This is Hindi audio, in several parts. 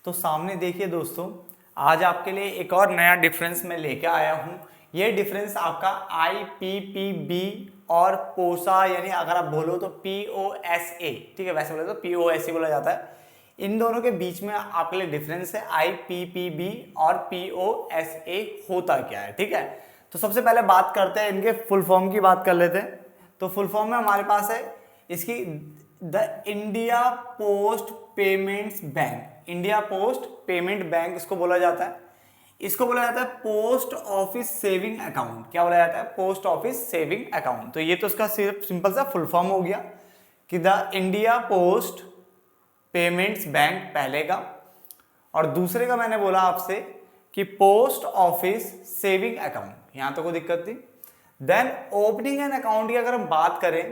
तो सामने देखिए दोस्तों, आज आपके लिए एक और नया डिफरेंस मैं लेके आया हूँ। ये डिफरेंस आपका IPPB और पोसा, यानी अगर आप बोलो तो POSA, ठीक है, वैसे बोले तो POSA बोला जाता है। इन दोनों के बीच में आपके लिए डिफरेंस है IPPB और POSA होता क्या है, ठीक है। तो सबसे पहले बात करते हैं इनके फुल फॉर्म की, बात कर लेते हैं। तो फुल फॉर्म में हमारे पास है इसकी the India post payments bank. India post payment bank इसको बोला जाता है। इसको बोला जाता है पोस्ट ऑफिस सेविंग अकाउंट। क्या बोला जाता है? Post office saving account. तो ये तो इसका सिर्फ सिंपल सा फुल फॉर्म हो गया कि the India post payments bank पहले का, और दूसरे का मैंने बोला आपसे कि पोस्ट ऑफिस सेविंग अकाउंट। यहां तो कोई दिक्कत नहीं। देन ओपनिंग एन अकाउंट की अगर हम बात करें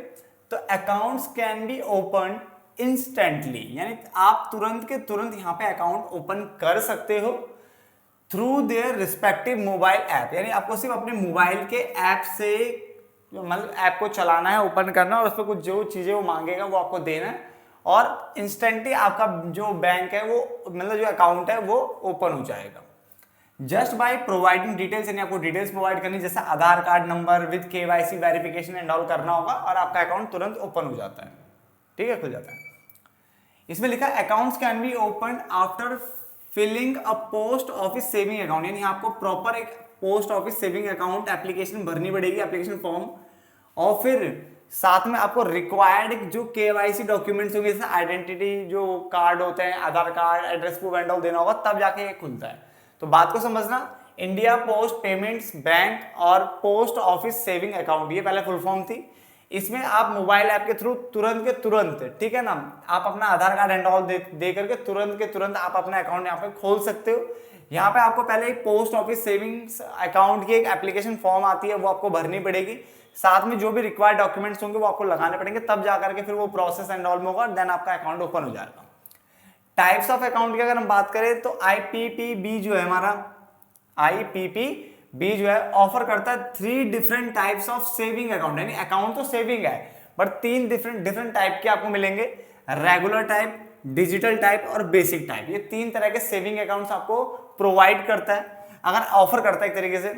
तो accounts can be open instantly, यानी आप तुरंत के तुरंत यहां पे अकाउंट ओपन कर सकते हो through their respective mobile app. यानी आपको सिर्फ अपने मोबाइल के ऐप से, मतलब ऐप को चलाना है, ओपन करना, और उस पर कुछ जो चीजें वो मांगेगा वो आपको देना है, और इंस्टेंटली आपका जो बैंक है वो, मतलब जो अकाउंट है वो ओपन हो जाएगा जस्ट बाय प्रोवाइडिंग डिटेल्स। यानी आपको डिटेल्स प्रोवाइड करनी, जैसे Aadhaar card number with KYC verification and all करना होगा, और आपका अकाउंट तुरंत ओपन हो जाता है, ठीक है, खुल जाता है। इसमें लिखा है accounts can be open after filling a post office saving account. यानी आपको प्रॉपर एक post office saving account application भरनी पड़ेगी, एप्लीकेशन फॉर्म, और फिर साथ में आपको रिक्वायर्ड जो KYC डॉक्यूमेंट्स होंगे, जैसे आइडेंटिटी जो कार्ड होते हैं, Aadhaar card, address proof and all देना होगा, तब जाके ये खुलता है। तो बात को समझना, इंडिया पोस्ट पेमेंट्स बैंक और पोस्ट ऑफिस सेविंग अकाउंट, ये पहले फुल फॉर्म थी। इसमें आप मोबाइल ऐप के थ्रू तुरंत के तुरंत, ठीक है ना, आप अपना आधार कार्ड एंड ऑल दे करके तुरंत के तुरंत आप अपना अकाउंट यहाँ पे खोल सकते हो। यहाँ पे आपको पहले एक पोस्ट ऑफिस सेविंग्स अकाउंट की एक एप्लीकेशन फॉर्म आती है, वो आपको भरनी पड़ेगी। साथ में जो भी रिक्वायर्ड डॉक्यूमेंट्स होंगे वो आपको लगाने पड़ेंगे, तब जाकर के फिर वो प्रोसेस एंड ऑल में होगा, देन आपका अकाउंट ओपन हो जाएगा। टाइप्स ऑफ अकाउंट की अगर हम बात करें तो IPPB जो है हमारा, IPPB जो है ऑफर करता है 3 different types of saving account. यानी अकाउंट तो सेविंग है, बट 3 डिफरेंट टाइप के आपको मिलेंगे, रेगुलर टाइप, डिजिटल टाइप और बेसिक टाइप। ये 3 तरह के सेविंग अकाउंट्स आपको प्रोवाइड करता है, अगर ऑफर करता है एक तरीके से।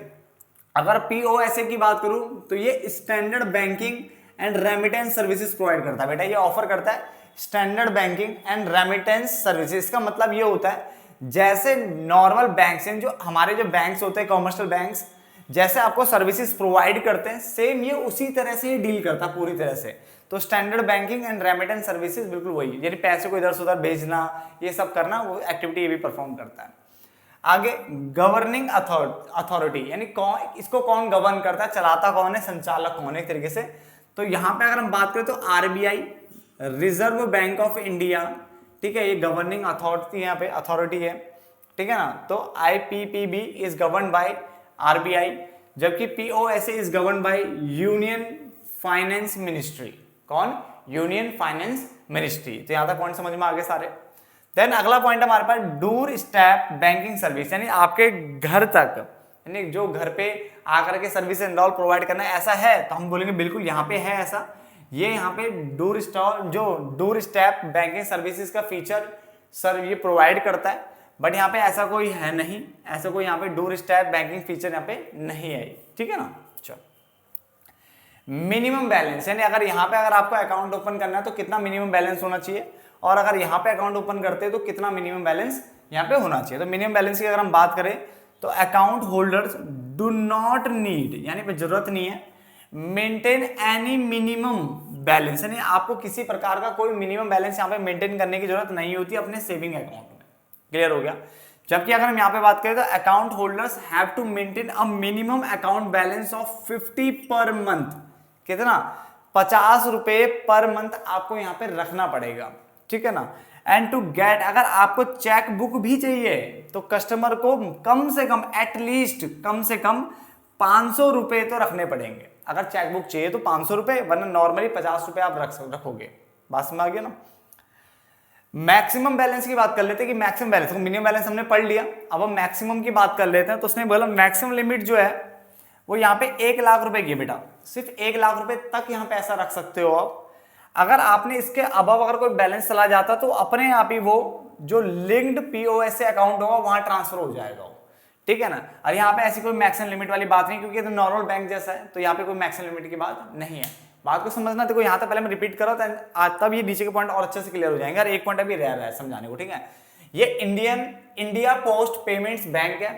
अगर POSA की बात करूं तो ये standard banking and remittance services provide करता है। बेटा ये ऑफर करता है standard banking and remittance services. इसका मतलब ये होता है जैसे नॉर्मल बैंक्स हैं, जो हमारे जो बैंक्स होते हैं, कमर्शियल बैंक्स, जैसे आपको सर्विसेज प्रोवाइड करते हैं, सेम ये उसी तरह से ही डील करता है पूरी तरह से। तो standard banking and remittance services बिल्कुल वही, यानी पैसे को इधर से उधर भेजना, ये सब करना, वो एक्टिविटी ये भी परफॉर्म करता है। आगे गवर्निंग अथॉरिटी, यानी कौन, इसको कौन गवर्न करता है, चलाता कौन है, संचालक कौन है एक तरीके से। तो यहाँ पे अगर हम बात करें तो RBI, reserve bank of India, ठीक है, ये गवर्निंग अथॉरिटी यहाँ पे अथॉरिटी है, ठीक है ना। तो IPPB is govern by RBI, जबकि POSA is govern by union finance ministry. कौन? Union finance ministry. तो यहां तक पॉइंट समझ में आ गए सारे। देन अगला पॉइंट हमारे पास डोर स्टेप बैंकिंग सर्विस, यानी आपके घर तक, यानी जो घर पे आकर के सर्विस एंड ऑल प्रोवाइड करना है, ऐसा है तो हम बोलेंगे बिल्कुल यहाँ पे है ऐसा। ये यहाँ पे डोर स्टेप बैंकिंग सर्विसेज का फीचर सर ये प्रोवाइड करता है, बट यहाँ पे ऐसा कोई है नहीं, ऐसा कोई यहाँ पे डोर स्टेप बैंकिंग फीचर यहाँ पे नहीं है, ठीक है ना। चलो, मिनिमम बैलेंस, यानी अगर यहाँ पे अगर आपको अकाउंट ओपन करना है तो कितना मिनिमम बैलेंस होना चाहिए, और अगर यहाँ पे अकाउंट ओपन करते हैं तो कितना मिनिमम बैलेंस यहाँ पे होना चाहिए। तो मिनिमम बैलेंस की अगर हम बात करें तो account holders do not need, यानी जरूरत नहीं है, मेंटेन एनी मिनिमम बैलेंस, यानी आपको किसी प्रकार का कोई मिनिमम बैलेंस यहाँ पे मेंटेन करने की जरूरत नहीं होती अपने सेविंग अकाउंट में। क्लियर हो गया। जबकि अगर हम यहाँ पे बात करें तो account holders have to maintain a minimum account balance of 50 per month. कितना? 50 रुपए पर मंथ आपको यहाँ पे रखना पड़ेगा, ठीक है ना। एंड टू गेट, अगर आपको चेक बुक भी चाहिए तो कस्टमर को कम से कम, एटलीस्ट कम से कम 500 रुपए तो रखने पड़ेंगे। अगर चेक बुक चाहिए तो 500 रुपए, वरना नॉर्मली 50 रुपए आप रखोगे। बात समझ आ गया ना। मैक्सिमम बैलेंस की बात कर लेते हैं कि मैक्सिमम बैलेंस, मिनिमम बैलेंस हमने पढ़ लिया, अब हम मैक्सिमम की बात कर लेते हैं। तो उसने बोला मैक्सिमम लिमिट जो है वो यहाँ पे 1 लाख रुपए की है बेटा, सिर्फ 1 लाख रुपए तक यहाँ पे ऐसा रख सकते हो आप। अगर आपने इसके अबव अगर कोई बैलेंस चला जाता तो अपने आप ही वो जो लिंक्ड पीओएसए अकाउंट होगा वहां ट्रांसफर हो जाएगा, ठीक है ना। और यहाँ पे ऐसी कोई मैक्सिमम लिमिट वाली बात नहीं, क्योंकि ये तो नॉर्मल बैंक जैसा है, तो यहाँ पे कोई मैक्सिमम लिमिट की बात नहीं है। बात को समझना, देखो यहाँ तक पहले मैं रिपीट करो तब ये नीचे के पॉइंट और अच्छे से क्लियर हो जाएंगे, और एक पॉइंट अभी रह रहा है समझाने को, ठीक है। ये इंडिया पोस्ट पेमेंट्स बैंक है,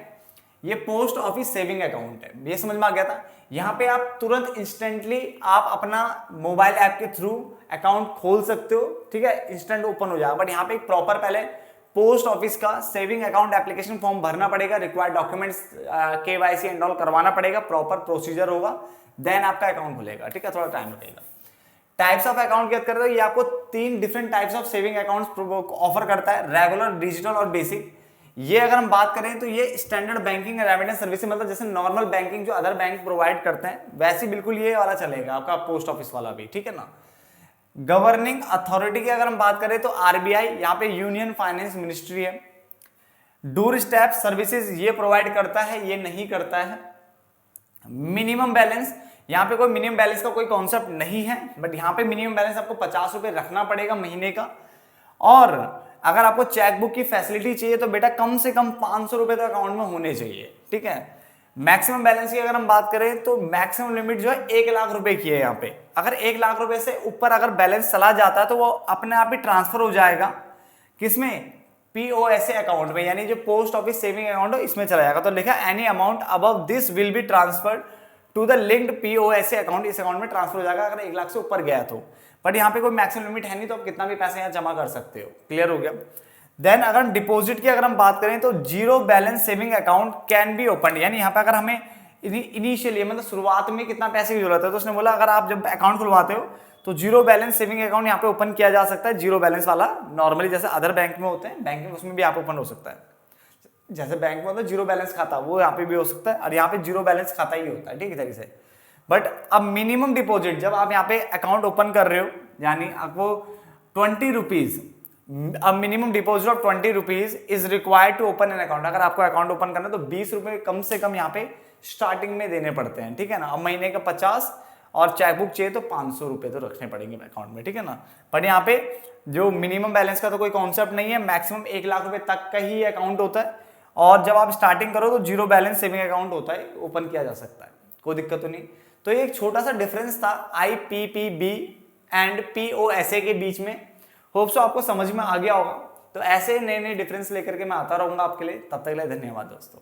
ये पोस्ट ऑफिस सेविंग अकाउंट है, ये समझ में आ गया था। यहाँ पे आप तुरंत इंस्टेंटली आप अपना मोबाइल ऐप के थ्रू अकाउंट खोल सकते हो, ठीक है, इंस्टेंट ओपन हो जाएगा। बट यहाँ पे एक प्रॉपर पहले पोस्ट ऑफिस का सेविंग अकाउंट एप्लीकेशन फॉर्म भरना पड़ेगा, required documents KYC and all करवाना पड़ेगा, प्रॉपर प्रोसीजर होगा, देन आपका अकाउंट खुलेगा, ठीक है, थोड़ा टाइम लगेगा। टाइप्स ऑफ अकाउंट की बात करें तो ये आपको 3 different types of saving accounts offer करता है, रेगुलर, डिजिटल और बेसिक। ये अगर हम बात करें तो ये स्टैंडर्ड बैंकिंग रेमिटेंस सर्विस, मतलब जैसे नॉर्मल बैंकिंग जो अदर बैंक प्रोवाइड करते हैं वैसे बिल्कुल ये वाला चलेगा आपका पोस्ट ऑफिस वाला भी, ठीक है ना। गवर्निंग अथॉरिटी की अगर हम बात करें तो आरबीआई, यहाँ पे यूनियन फाइनेंस मिनिस्ट्री है। डोर स्टेप सर्विसेज ये प्रोवाइड करता है, ये नहीं करता है। मिनिमम बैलेंस, यहाँ पे कोई मिनिमम बैलेंस का कोई कॉन्सेप्ट नहीं है, बट यहाँ पे मिनिमम बैलेंस आपको 50 रुपए रखना पड़ेगा महीने का। और अगर आपको चेकबुक की फैसिलिटी चाहिए तो बेटा कम से कम 500 रुपए तो अकाउंट में होने चाहिए, ठीक है। मैक्सिमम बैलेंस की अगर हम बात करें तो मैक्सिमम लिमिट जो है 1 लाख रुपए की है यहाँ पे। अगर 1 लाख रुपए से ऊपर अगर बैलेंस चला जाता है तो वो अपने आप ही ट्रांसफर हो जाएगा, किसमें, पीओएसए अकाउंट में, यानी जो पोस्ट ऑफिस सेविंग अकाउंट हो इसमें चला जाएगा। तो लिखा any amount above this will be transferred to the linked POSA account, इस अकाउंट में ट्रांसफर हो जाएगा अगर 1 लाख से ऊपर गया तो। बट यहाँ पे कोई मैक्सिमम लिमिट है नहीं, तो आप कितना भी पैसे यहाँ जमा कर सकते हो, क्लियर हो गया। देन अगर डिपॉजिट की अगर हम बात करें तो zero balance saving account can be open, यानी यहाँ पे अगर हमें इनिशियली मतलब शुरुआत में कितना पैसे की जरूरत है तो उसने बोला अगर आप जब अकाउंट खुलवाते हो तो जीरो बैलेंस सेविंग अकाउंट यहाँ पे ओपन किया जा सकता है। जीरो बैलेंस वाला नॉर्मली जैसे अदर बैंक में होते हैं, बैंक में उसमें भी आप ओपन हो सकता है, जैसे बैंक में होता है जीरो बैलेंस खाता, वो यहाँ पे भी हो सकता है, और यहाँ पे जीरो बैलेंस खाता ही होता है, ठीक है तरीके से। बट अब मिनिमम डिपॉजिट जब आप यहाँ पे अकाउंट ओपन कर रहे हो, यानी आपको 20 रुपीज, अब minimum deposit of 20 rupees is required to open an account. अगर आपको अकाउंट ओपन करना है तो 20 रुपए कम से कम यहाँ पे स्टार्टिंग में देने पड़ते हैं, ठीक है ना। अब महीने का 50 और चेकबुक चाहिए तो 500 रुपए तो रखने पड़ेंगे अकाउंट में, ठीक है ना। बट यहाँ पे जो मिनिमम बैलेंस का तो कोई कॉन्सेप्ट नहीं है, मैक्सिमम 1 लाख रुपए तक का ही अकाउंट होता है, और जब आप स्टार्टिंग करो तो जीरो बैलेंस सेविंग अकाउंट होता है, ओपन किया जा सकता है, कोई दिक्कत तो नहीं। तो ये एक छोटा सा डिफरेंस था आईपीपीबी एंड पीओएसए के बीच में। होप सो आपको समझ में आ गया होगा। तो ऐसे नए नए डिफरेंस लेकर के मैं आता रहूंगा आपके लिए, तब तक के लिए धन्यवाद दोस्तों।